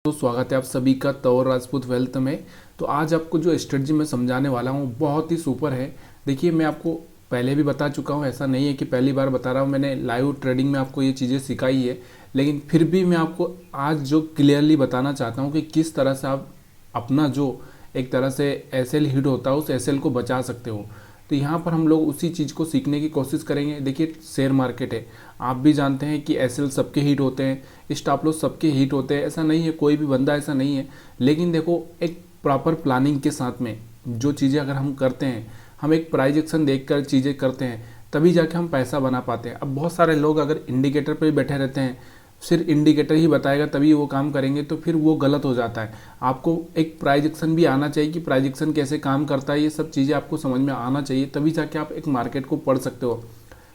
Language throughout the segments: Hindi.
तो स्वागत है आप सभी का तौर राजपूत वेल्थ में। तो आज आपको जो स्ट्रेटजी मैं समझाने वाला हूँ बहुत ही सुपर है। देखिए, मैं आपको पहले भी बता चुका हूँ, ऐसा नहीं है कि पहली बार बता रहा हूँ। मैंने लाइव ट्रेडिंग में आपको ये चीज़ें सिखाई है, लेकिन फिर भी मैं आपको आज जो क्लियरली बताना चाहता हूँ कि किस तरह से आप अपना जो एक तरह से एसएल हिट होता है उस एसएल को बचा सकते हो। तो यहाँ पर हम लोग उसी चीज़ को सीखने की कोशिश करेंगे। देखिए, शेयर मार्केट है, आप भी जानते हैं कि एसएल सबके हिट होते हैं, स्टॉप लॉस सबके हिट होते हैं, ऐसा नहीं है, कोई भी बंदा ऐसा नहीं है। लेकिन देखो, एक प्रॉपर प्लानिंग के साथ में जो चीज़ें अगर हम करते हैं, हम एक प्राइस एक्शन देख कर चीज़ें करते हैं, तभी जाके हम पैसा बना पाते हैं। अब बहुत सारे लोग अगर इंडिकेटर पर बैठे रहते हैं, सिर्फ इंडिकेटर ही बताएगा तभी वो काम करेंगे, तो फिर वो गलत हो जाता है। आपको एक प्राइस एक्शन भी आना चाहिए कि प्राइस एक्शन कैसे काम करता है, ये सब चीज़ें आपको समझ में आना चाहिए, तभी जाके आप एक मार्केट को पढ़ सकते हो।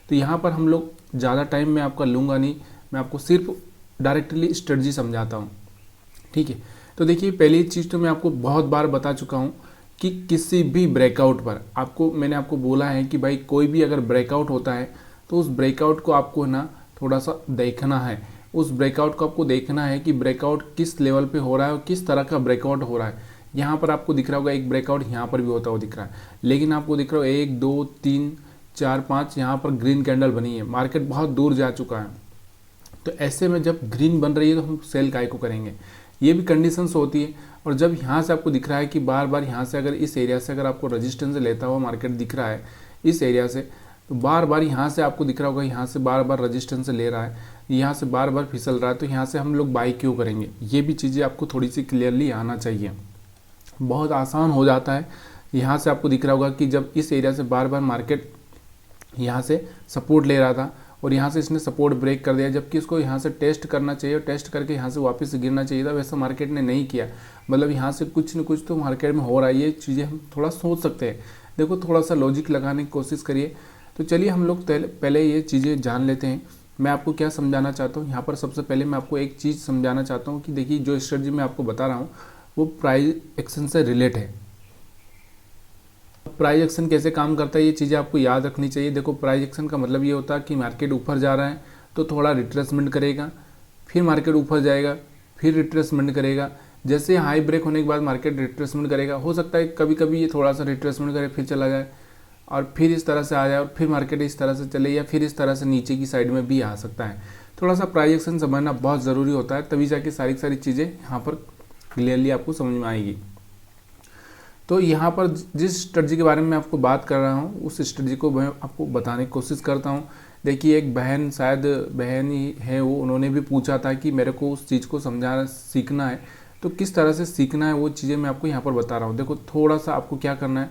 तो यहाँ पर हम लोग ज़्यादा टाइम मैं आपका लूँगा नहीं, मैं आपको सिर्फ डायरेक्टली स्ट्रेटजी समझाता हूँ, ठीक है। तो देखिए, पहली चीज़ तो मैं आपको बहुत बार बता चुका हूँ कि किसी भी ब्रेकआउट पर मैंने आपको बोला है कि भाई कोई भी अगर ब्रेकआउट होता है तो उस ब्रेकआउट को आपको ना थोड़ा सा देखना है। उस ब्रेकआउट को आपको देखना है कि ब्रेकआउट किस लेवल पे हो रहा है और किस तरह का ब्रेकआउट हो रहा है। यहाँ पर आपको दिख रहा होगा एक ब्रेकआउट यहाँ पर भी होता हुआ दिख रहा है, लेकिन आपको दिख रहा हो 1 2 3 4 5 यहाँ पर ग्रीन कैंडल बनी है, मार्केट बहुत दूर जा चुका है। तो ऐसे में जब ग्रीन बन रही है तो हम सेल काय को करेंगे, ये भी कंडीशंस होती है। और जब यहाँ से आपको दिख रहा है कि बार बार यहाँ से अगर इस एरिया से अगर आपको रेजिस्टेंस लेता हुआ मार्केट दिख रहा है इस एरिया से, तो बार बार यहाँ से आपको दिख रहा होगा यहाँ से बार बार रेजिस्टेंस ले रहा है, यहाँ से बार बार फिसल रहा है, तो यहाँ से हम लोग बाई क्यों करेंगे, ये भी चीज़ें आपको थोड़ी सी क्लियरली आना चाहिए। बहुत आसान हो जाता है। यहाँ से आपको दिख रहा होगा कि जब इस एरिया से बार बार मार्केट यहाँ से सपोर्ट ले रहा था और यहाँ से इसने सपोर्ट ब्रेक कर दिया, जबकि इसको यहाँ से टेस्ट करना चाहिए और टेस्ट करके यहाँ से वापस गिरना चाहिए था, वैसा मार्केट ने नहीं किया। मतलब यहाँ से कुछ न कुछ तो मार्केट में हो रहा है, ये चीज़ें हम थोड़ा सोच सकते हैं। देखो, थोड़ा सा लॉजिक लगाने की कोशिश करिए। तो चलिए हम लोग पहले ये चीज़ें जान लेते हैं। मैं आपको क्या समझाना चाहता हूँ यहाँ पर, सबसे पहले मैं आपको एक चीज़ समझाना चाहता हूँ कि देखिए, जो स्ट्रेटजी मैं आपको बता रहा हूँ वो प्राइस एक्शन से रिलेट है। प्राइस एक्शन कैसे काम करता है ये चीज़ें आपको याद रखनी चाहिए। देखो, प्राइस एक्शन का मतलब ये होता है कि मार्केट ऊपर जा रहा है तो थोड़ा रिट्रेसमेंट करेगा, फिर मार्केट ऊपर जाएगा, फिर रिट्रेसमेंट करेगा। जैसे हाई ब्रेक होने के बाद मार्केट रिट्रेसमेंट करेगा, हो सकता है कभी कभी ये थोड़ा सा रिट्रेसमेंट करे फिर चला जाए और फिर इस तरह से आ जाए और फिर मार्केट इस तरह से चले, या फिर इस तरह से नीचे की साइड में भी आ सकता है। थोड़ा सा प्राइस एक्शन समझना बहुत ज़रूरी होता है, तभी जाके सारी चीज़ें यहाँ पर क्लियरली आपको समझ में आएगी। तो यहाँ पर जिस स्ट्रेटजी के बारे में मैं आपको बात कर रहा हूँ उस स्ट्रेटजी को मैं आपको बताने की कोशिश करता हूँ। देखिए, एक बहन, शायद बहन ही है वो, उन्होंने भी पूछा था कि मेरे को उस चीज़ को समझाना सीखना है, तो किस तरह से सीखना है वो चीज़ें मैं आपको यहाँ पर बता रहा हूँ। देखो, थोड़ा सा आपको क्या करना है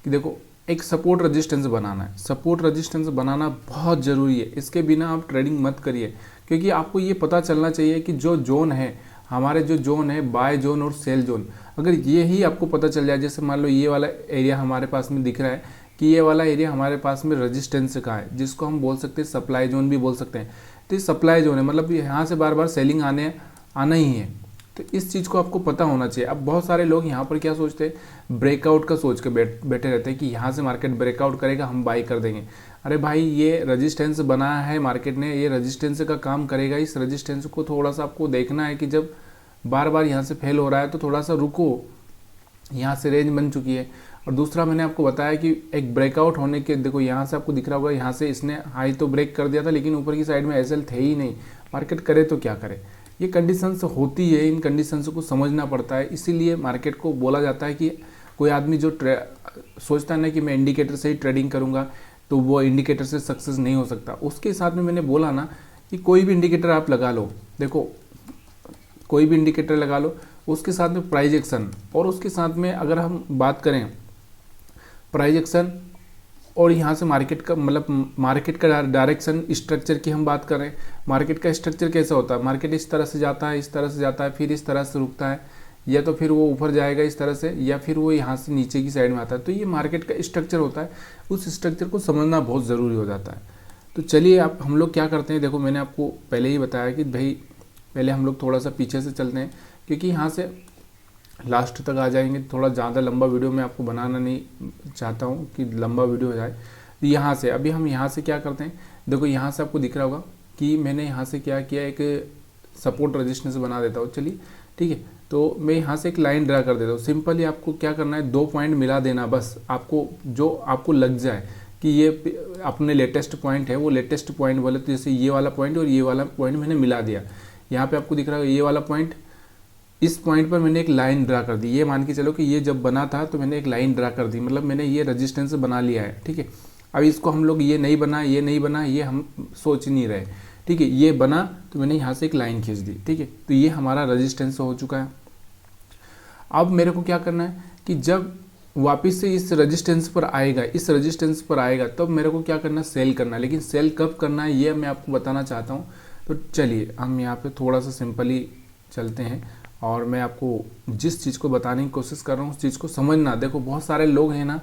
कि देखो, एक सपोर्ट रेजिस्टेंस बनाना है। सपोर्ट रेजिस्टेंस बनाना बहुत ज़रूरी है, इसके बिना आप ट्रेडिंग मत करिए, क्योंकि आपको ये पता चलना चाहिए कि जो जोन है हमारे, जो जोन है बाय जोन और सेल जोन, अगर ये ही आपको पता चल जाए, जैसे मान लो ये वाला एरिया हमारे पास में दिख रहा है कि ये वाला एरिया हमारे पास में रेजिस्टेंस का है, जिसको हम बोल सकते हैं सप्लाई जोन भी बोल सकते हैं। तो ये सप्लाई जोन है, मतलब यहाँ से बार बार सेलिंग आना ही है। तो इस चीज़ को आपको पता होना चाहिए। अब बहुत सारे लोग यहाँ पर क्या सोचते हैं, ब्रेकआउट का सोच के बैठे रहते हैं कि यहाँ से मार्केट ब्रेकआउट करेगा हम बाई कर देंगे। अरे भाई, ये रेजिस्टेंस बनाया है मार्केट ने, ये रेजिस्टेंस का काम करेगा। इस रेजिस्टेंस को थोड़ा सा आपको देखना है कि जब बार बार यहाँ से फेल हो रहा है तो थोड़ा सा रुको, यहाँ से रेंज बन चुकी है। और दूसरा, मैंने आपको बताया कि एक ब्रेकआउट होने के, देखो यहाँ से आपको दिख रहा होगा, यहाँ से इसने हाई तो ब्रेक कर दिया था, लेकिन ऊपर की साइड में एसएल थे ही नहीं, मार्केट करे तो क्या करे। ये कंडीशंस होती है, इन कंडीशंस को समझना पड़ता है। इसीलिए मार्केट को बोला जाता है कि कोई आदमी जो सोचता है ना कि मैं इंडिकेटर से ही ट्रेडिंग करूँगा, तो वो इंडिकेटर से सक्सेस नहीं हो सकता। उसके साथ में मैंने बोला ना कि कोई भी इंडिकेटर आप लगा लो, देखो कोई भी इंडिकेटर लगा लो, उसके साथ में प्राइस एक्शन, और उसके साथ में अगर हम बात करें प्राइस एक्शन और यहाँ से मार्केट का, मतलब मार्केट का डायरेक्शन स्ट्रक्चर की हम बात करें, मार्केट का स्ट्रक्चर कैसा होता है, मार्केट इस तरह से जाता है, इस तरह से जाता है, फिर इस तरह से रुकता है, या तो फिर वो ऊपर जाएगा इस तरह से, या फिर वो यहाँ से नीचे की साइड में आता है। तो ये मार्केट का स्ट्रक्चर होता है, उस स्ट्रक्चर को समझना बहुत ज़रूरी हो जाता है। तो चलिए, आप हम लोग क्या करते हैं, देखो मैंने आपको पहले ही बताया कि भाई पहले हम लोग थोड़ा सा पीछे से चलते हैं, क्योंकि यहाँ से लास्ट तक आ जाएंगे, थोड़ा ज़्यादा लंबा वीडियो मैं आपको बनाना नहीं चाहता हूँ कि लंबा वीडियो हो जाए। यहाँ से अभी हम यहाँ से क्या करते हैं, देखो यहाँ से आपको दिख रहा होगा कि मैंने यहाँ से क्या किया, एक सपोर्ट रेजिस्टेंस बना देता हूँ। चलिए ठीक है। तो मैं यहाँ से एक लाइन ड्रा कर देता हूँ। सिंपली आपको क्या करना है, 2 पॉइंट मिला देना बस, आपको जो आपको लग जाए कि ये अपने लेटेस्ट पॉइंट है, वो लेटेस्ट पॉइंट बोले तो जैसे ये वाला पॉइंट और ये वाला पॉइंट मैंने मिला दिया। यहाँ पे आपको दिख रहा है ये वाला पॉइंट, इस पॉइंट पर मैंने एक लाइन ड्रा कर दी। ये मान के चलो कि ये जब बना था तो मैंने एक लाइन ड्रा कर दी, मतलब मैंने ये रेजिस्टेंस बना लिया है, ठीक है। अब इसको हम लोग ये नहीं बना, ये नहीं बना, ये हम सोच नहीं रहे, ठीक है। ये बना तो मैंने यहाँ से एक लाइन खींच दी, ठीक है। तो ये हमारा रेजिस्टेंस हो चुका है। अब मेरे को क्या करना है कि जब वापस से इस रेजिस्टेंस पर आएगा, इस रेजिस्टेंस पर आएगा, तब मेरे को क्या करना है, सेल करना है। लेकिन सेल कब करना है ये मैं आपको बताना चाहता हूँ। तो चलिए हम यहाँ पे थोड़ा सा सिंपली चलते हैं और मैं आपको जिस चीज़ को बताने की कोशिश कर रहा हूँ उस चीज़ को समझना। देखो बहुत सारे लोग हैं ना,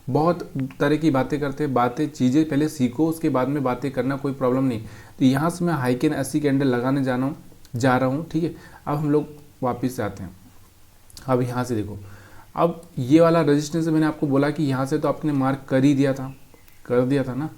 बहुत तरह की बातें करते हैं, चीज़ें पहले सीखो, उसके बाद में बातें करना, कोई प्रॉब्लम नहीं। तो यहाँ से मैं हाइकेन 80 कैंडल लगाने जा रहा हूँ, ठीक है। अब हम लोग वापस से आते हैं। अब यहाँ से देखो, अब ये वाला रेजिस्टेंस मैंने आपको बोला कि यहाँ से तो आपने मार्क कर दिया था ना।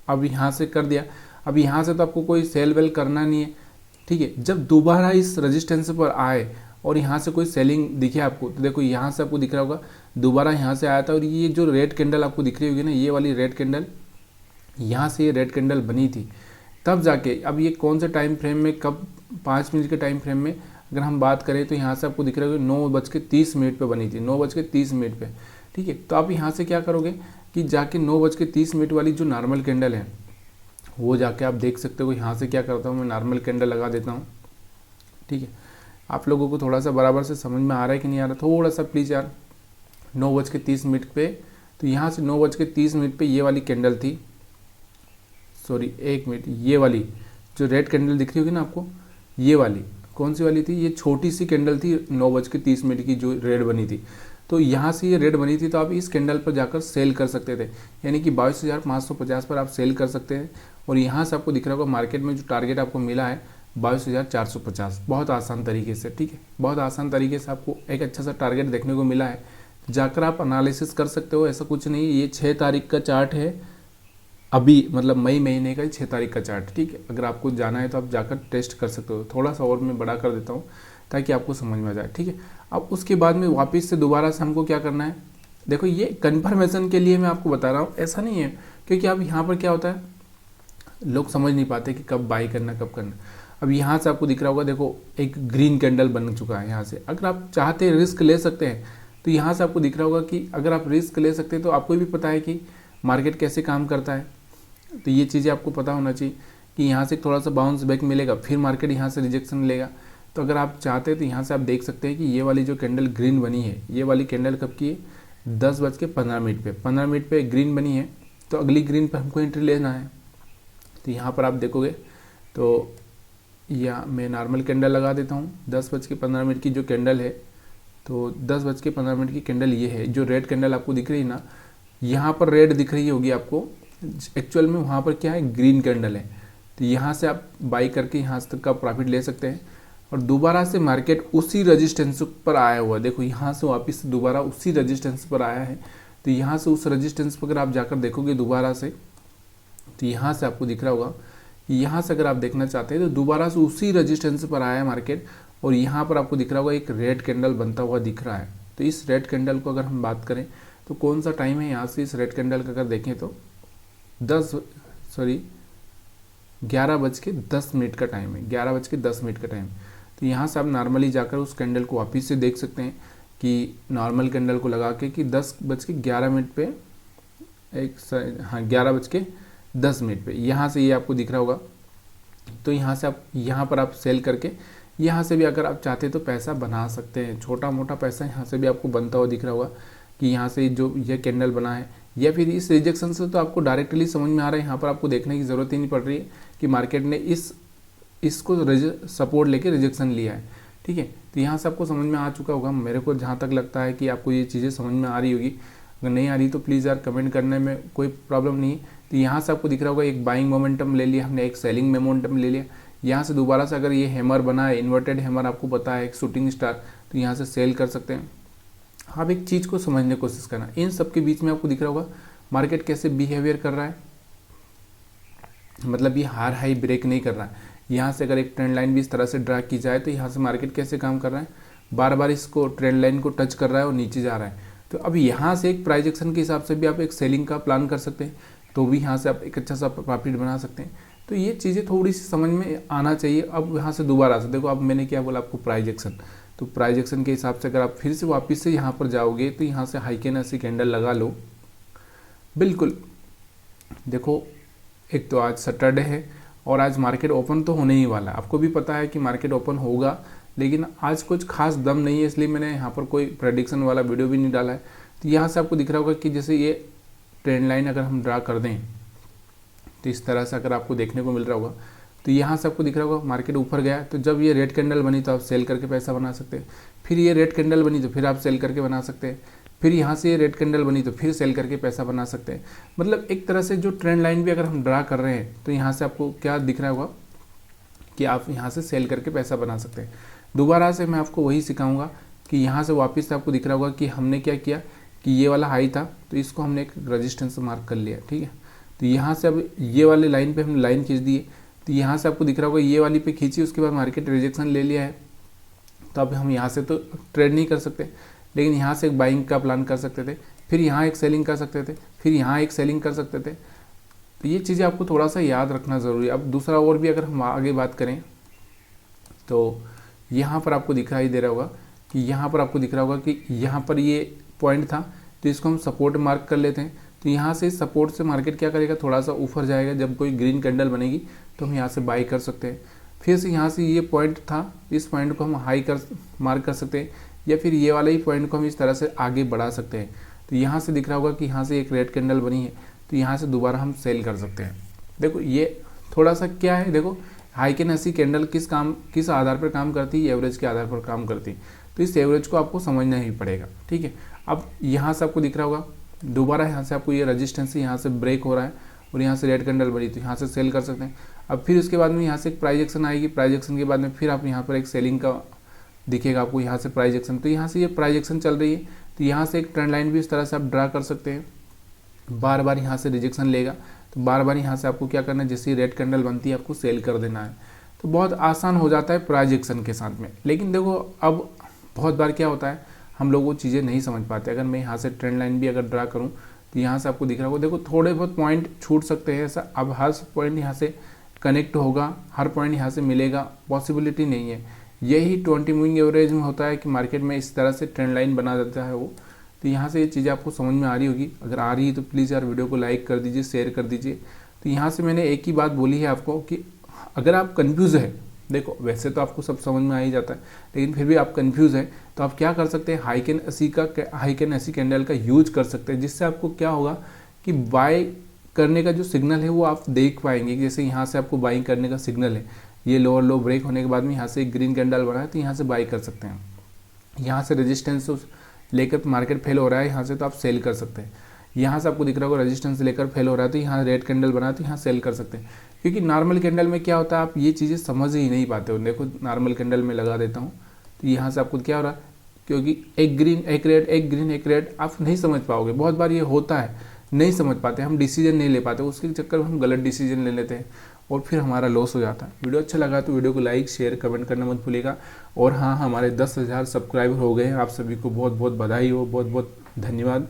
अब यहाँ से कर दिया, अब यहाँ से तो आपको कोई सेल वेल करना नहीं है, ठीक है। जब दोबारा इस रेजिस्टेंस पर आए और यहाँ से कोई सेलिंग दिखे आपको, तो देखो यहाँ से आपको दिख रहा होगा दोबारा यहाँ से आया था, और ये जो रेड कैंडल आपको दिख रही होगी ना, ये वाली रेड कैंडल, यहाँ से ये रेड कैंडल बनी थी, तब जाके अब ये कौन से टाइम फ्रेम में, कब 5 मिनट के टाइम फ्रेम में अगर हम बात करें तो यहाँ से आपको दिख रहा होगा 9:30 पे बनी थी, 9:30 पे, ठीक है। तो आप यहाँ से क्या करोगे कि जाके 9:30 वाली जो नॉर्मल कैंडल है वो जाके आप देख सकते हो। यहाँ से क्या करता हूँ मैं, नॉर्मल कैंडल लगा देता हूँ, ठीक है। आप लोगों को थोड़ा सा बराबर से समझ में आ रहा है कि नहीं आ रहा, थोड़ा सा प्लीज़ यार। 9:30 पे, तो यहाँ से 9:30 पे ये वाली कैंडल थी, सॉरी 1 मिनट, ये वाली जो रेड कैंडल दिख रही होगी ना आपको, ये वाली कौन सी वाली थी, ये छोटी सी कैंडल थी 9:30 की जो रेड बनी थी। तो यहाँ से ये रेड बनी थी, तो आप इस कैंडल पर जाकर सेल कर सकते थे, यानी कि 22,550 पर आप सेल कर सकते हैं। और यहाँ से आपको दिख रहा होगा मार्केट में जो टारगेट आपको मिला है 22,450, बहुत आसान तरीके से, ठीक है। बहुत आसान तरीके से आपको एक अच्छा सा टारगेट देखने को मिला है, जाकर आप एनालिसिस कर सकते हो। ऐसा कुछ नहीं, ये 6 तारीख का चार्ट है अभी, मतलब मई महीने का 6 तारीख का चार्ट, ठीक है। अगर आपको जाना है तो आप जाकर टेस्ट कर सकते हो। थोड़ा सा और मैं बड़ा कर देता हूँ ताकि आपको समझ में आ जाए, ठीक है। अब उसके बाद में वापस से दोबारा से हमको क्या करना है, देखो ये कंफर्मेशन के लिए मैं आपको बता रहा हूँ, ऐसा नहीं है, क्योंकि अब यहाँ पर क्या होता है, लोग समझ नहीं पाते कि कब बाई करना कब करना। अब यहाँ से आपको दिख रहा होगा, देखो एक ग्रीन कैंडल बन चुका है यहाँ से। अगर आप चाहते हैं रिस्क ले सकते हैं, तो यहाँ से आपको दिख रहा होगा कि अगर आप रिस्क ले सकते हैं तो आपको भी पता है कि मार्केट कैसे काम करता है। तो ये चीज़ें आपको पता होना चाहिए कि यहाँ से थोड़ा सा बाउंस बैक मिलेगा, फिर मार्केट यहाँ से रिजेक्शन लेगा। तो अगर आप चाहते हैं तो यहाँ से आप देख सकते हैं कि ये वाली जो कैंडल ग्रीन बनी है, ये वाली कैंडल कब की है, 10:15 पे, 15 मिनट पे ग्रीन बनी है। तो अगली ग्रीन पर हमको एंट्री लेना है। तो यहाँ पर आप देखोगे तो यहाँ मैं नॉर्मल कैंडल लगा देता हूँ, 10:15 की जो कैंडल है, तो 10:15 की कैंडल ये है। जो रेड कैंडल आपको दिख रही है ना, यहाँ पर रेड दिख रही होगी आपको, एक्चुअल में वहाँ पर क्या है, ग्रीन कैंडल है। तो यहाँ से आप बाई करके यहाँ तक का प्रॉफिट ले सकते हैं। और दोबारा से मार्केट उसी रेजिस्टेंस पर आया हुआ है, देखो यहाँ से वापस से दोबारा उसी रेजिस्टेंस पर आया है। तो यहाँ से उस रेजिस्टेंस पर अगर आप जाकर देखोगे दोबारा से, तो यहाँ से आपको दिख रहा होगा, यहाँ से अगर आप देखना चाहते हैं तो दोबारा से उसी रेजिस्टेंस पर आया है मार्केट। और यहाँ पर आपको दिख रहा होगा एक रेड कैंडल बनता हुआ दिख रहा है। तो इस रेड कैंडल को अगर हम बात करें तो कौन सा टाइम है, यहाँ से इस रेड कैंडल का अगर देखें तो 11:10 का टाइम है, 11:10 का टाइम। तो यहाँ से आप नॉर्मली जाकर उस कैंडल को वापस से देख सकते हैं कि नॉर्मल कैंडल को लगा के कि 10:11 पे 11:10 पे यहाँ से ये आपको दिख रहा होगा। तो यहाँ से आप यहाँ पर आप सेल करके यहाँ से भी अगर आप चाहते तो पैसा बना सकते हैं, छोटा मोटा पैसा यहाँ से भी आपको बनता हुआ दिख रहा होगा कि यहाँ से जो ये कैंडल बना है, या फिर इस रिजेक्शन से तो आपको डायरेक्टली समझ में आ रहा है। यहाँ पर आपको देखने की ज़रूरत ही नहीं पड़ रही है कि मार्केट ने इसको सपोर्ट लेके रिजेक्शन लिया है, ठीक है। तो यहाँ से आपको समझ में आ चुका होगा, मेरे को जहाँ तक लगता है कि आपको ये चीज़ें समझ में आ रही होगी। अगर नहीं आ रही तो प्लीज़ यार कमेंट करने में कोई प्रॉब्लम नहीं है। तो यहाँ से आपको दिख रहा होगा एक बाइंग मोमेंटम ले लिया हमने, एक सेलिंग मोमेंटम ले लिया। यहाँ से दोबारा से अगर ये हैमर बना है, इन्वर्टेड हैमर आपको पता है, एक शूटिंग स्टार, तो यहाँ से सेल कर सकते हैं। आप एक चीज़ को समझने की कोशिश करना, इन सब के बीच में आपको दिख रहा होगा मार्केट कैसे बिहेवियर कर रहा है, मतलब ये हार हाई ब्रेक नहीं कर रहा है, यहाँ से अगर एक ट्रेंड लाइन भी इस तरह से ड्रा की जाए तो यहाँ से मार्केट कैसे काम कर रहा है, बार बार इसको ट्रेंड लाइन को टच कर रहा है और नीचे जा रहा है। तो अब यहाँ से एक प्राइस एक्शन के हिसाब से भी आप एक सेलिंग का प्लान कर सकते हैं, तो भी यहाँ से आप एक अच्छा सा प्रॉफिट बना सकते हैं। तो ये चीज़ें थोड़ी सी समझ में आना चाहिए। अब यहाँ से दोबारा से देखो, अब मैंने क्या बोला आपको, प्राइस एक्शन, तो प्राइस एक्शन के हिसाब से अगर आप फिर से वापस से यहाँ पर जाओगे तो यहाँ से हाई कैन ऐसी कैंडल लगा लो। बिल्कुल देखो, एक तो आज सैटरडे है और आज मार्केट ओपन तो होने ही वाला है, आपको भी पता है कि मार्केट ओपन होगा, लेकिन आज कुछ खास दम नहीं है, इसलिए मैंने यहाँ पर कोई प्रेडिक्शन वाला वीडियो भी नहीं डाला है। तो यहाँ से आपको दिख रहा होगा कि जैसे ये ट्रेंड लाइन अगर हम ड्रा कर दें तो इस तरह से अगर आपको देखने को मिल रहा होगा, तो यहाँ से आपको दिख रहा होगा मार्केट ऊपर गया, तो जब ये रेड कैंडल बनी तो आप सेल करके पैसा बना सकते हैं, फिर ये रेड कैंडल बनी तो फिर आप सेल करके बना सकते हैं, फिर यहाँ से ये रेड कैंडल बनी तो फिर सेल करके पैसा बना सकते हैं। मतलब एक तरह से जो ट्रेंड लाइन भी अगर हम ड्रा कर रहे हैं तो यहाँ से आपको क्या दिख रहा होगा कि आप यहाँ से सेल करके पैसा बना सकते हैं। दोबारा से मैं आपको वही सिखाऊंगा कि यहाँ से वापस से आपको दिख रहा होगा कि हमने क्या किया कि ये वाला हाई था तो इसको हमने एक रेजिस्टेंस मार्क कर लिया, ठीक है। तो यहाँ से अब ये वाली लाइन पे हमने लाइन खींच दिए, तो यहाँ से आपको दिख रहा होगा ये वाली पे खींची, उसके बाद मार्केट रिजेक्शन ले लिया है, तो अब हम यहाँ से तो ट्रेड नहीं कर सकते, लेकिन यहाँ से एक बाइंग का प्लान कर सकते थे, फिर यहाँ एक सेलिंग कर सकते थे, फिर यहाँ एक सेलिंग कर सकते थे। तो ये चीज़ें आपको थोड़ा सा याद रखना ज़रूरी है। अब दूसरा और भी अगर हम आगे बात करें तो यहाँ पर आपको दिखाई दे रहा होगा कि यहाँ पर आपको दिख रहा होगा कि यहाँ पर ये पॉइंट था, तो इसको हम सपोर्ट मार्क कर लेते हैं। तो यहाँ से सपोर्ट से मार्केट क्या करेगा, थोड़ा सा ऊपर जाएगा, जब कोई ग्रीन कैंडल बनेगी तो हम यहाँ से बाई कर सकते हैं। फिर से यहाँ से ये पॉइंट था, इस पॉइंट को हम हाई कर मार्क कर सकते हैं, या फिर ये वाला ही पॉइंट को हम इस तरह से आगे बढ़ा सकते हैं। तो यहाँ से दिख रहा होगा कि यहाँ से एक रेड कैंडल बनी है, तो यहाँ से दोबारा हम सेल कर सकते हैं। देखो ये थोड़ा सा क्या है, देखो हाई कैन ऐसी कैंडल किस आधार पर काम करती है, एवरेज के आधार पर काम करती है, तो इस एवरेज को आपको समझना ही पड़ेगा, ठीक है। अब यहाँ से आपको दिख रहा होगा दोबारा यहाँ से आपको ये रेजिस्टेंस यहाँ से ब्रेक हो रहा है और यहाँ से रेड कैंडल बनी, तो यहाँ से सेल कर सकते हैं। अब फिर उसके बाद में यहाँ से एक प्राइस एक्शन आएगी, प्राइस एक्शन के बाद में फिर आप यहाँ पर एक सेलिंग का दिखेगा आपको यहाँ से प्राइस एक्शन, तो यहाँ से ये प्राइस एक्शन चल रही है, तो यहाँ से एक ट्रेंड लाइन भी इस तरह से आप ड्रा कर सकते हैं। बार बार यहाँ से रिजेक्शन लेगा तो बार बार यहाँ से आपको क्या करना है, जैसे रेड कैंडल बनती है आपको सेल कर देना है। तो बहुत आसान हो जाता है प्राइस एक्शन के साथ में। लेकिन देखो अब बहुत बार क्या होता है, हम लोग वो चीज़ें नहीं समझ पाते। अगर मैं यहाँ से ट्रेंड लाइन भी अगर ड्रा करूँ तो यहाँ से आपको दिख रहा होगा, देखो थोड़े बहुत पॉइंट छूट सकते हैं ऐसा। अब हर पॉइंट यहाँ से कनेक्ट होगा, हर पॉइंट यहाँ से मिलेगा, पॉसिबिलिटी नहीं है। यही 20 मूविंग एवरेज में होता है कि मार्केट में इस तरह से ट्रेंड लाइन बना देता है वो। तो यहाँ से ये चीज़ें आपको समझ में आ रही होगी, अगर आ रही है तो प्लीज़ यार वीडियो को लाइक कर दीजिए, शेयर कर दीजिए। तो यहाँ से मैंने एक ही बात बोली है आपको कि अगर आप कन्फ्यूज़ है, देखो वैसे तो आपको सब समझ में आ ही जाता है, लेकिन फिर भी आप कंफ्यूज हैं तो आप क्या कर सकते हैं, हाई कैन ऐसी कैंडल का यूज कर सकते हैं, जिससे आपको क्या होगा कि बाय करने का जो सिग्नल है वो आप देख पाएंगे। जैसे यहाँ से आपको बाइंग करने का सिग्नल है, ये लोअर लो ब्रेक होने के बाद में यहाँ से एक ग्रीन कैंडल बना है, तो यहाँ से बाई कर सकते हैं। यहाँ से रेजिस्टेंस लेकर मार्केट फेल हो रहा है यहाँ से, तो आप सेल कर सकते हैं। यहाँ से आपको दिख रहा होगा रेजिस्टेंस लेकर फेल हो रहा है, तो यहाँ रेड कैंडल बना, तो यहाँ सेल कर सकते हैं। क्योंकि नॉर्मल कैंडल में क्या होता है, आप ये चीज़ें समझ ही नहीं पाते हो। देखो नॉर्मल कैंडल में लगा देता हूँ, तो यहाँ से आपको क्या हो रहा है, क्योंकि एक ग्रीन एक रेड, एक ग्रीन एक रेड, आप नहीं समझ पाओगे। बहुत बार ये होता है, नहीं समझ पाते, हम डिसीजन नहीं ले पाते, उसके चक्कर में हम गलत डिसीजन ले लेते हैं और फिर हमारा लॉस हो जाता है। वीडियो अच्छा लगा तो वीडियो को लाइक शेयर कमेंट करना मत भूलिएगा। और हाँ, हमारे 10,000 सब्सक्राइबर हो गए हैं। आप सभी को बहुत बहुत बधाई हो, बहुत बहुत धन्यवाद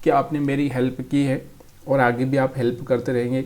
कि आपने मेरी हेल्प की है और आगे भी आप हेल्प करते रहेंगे।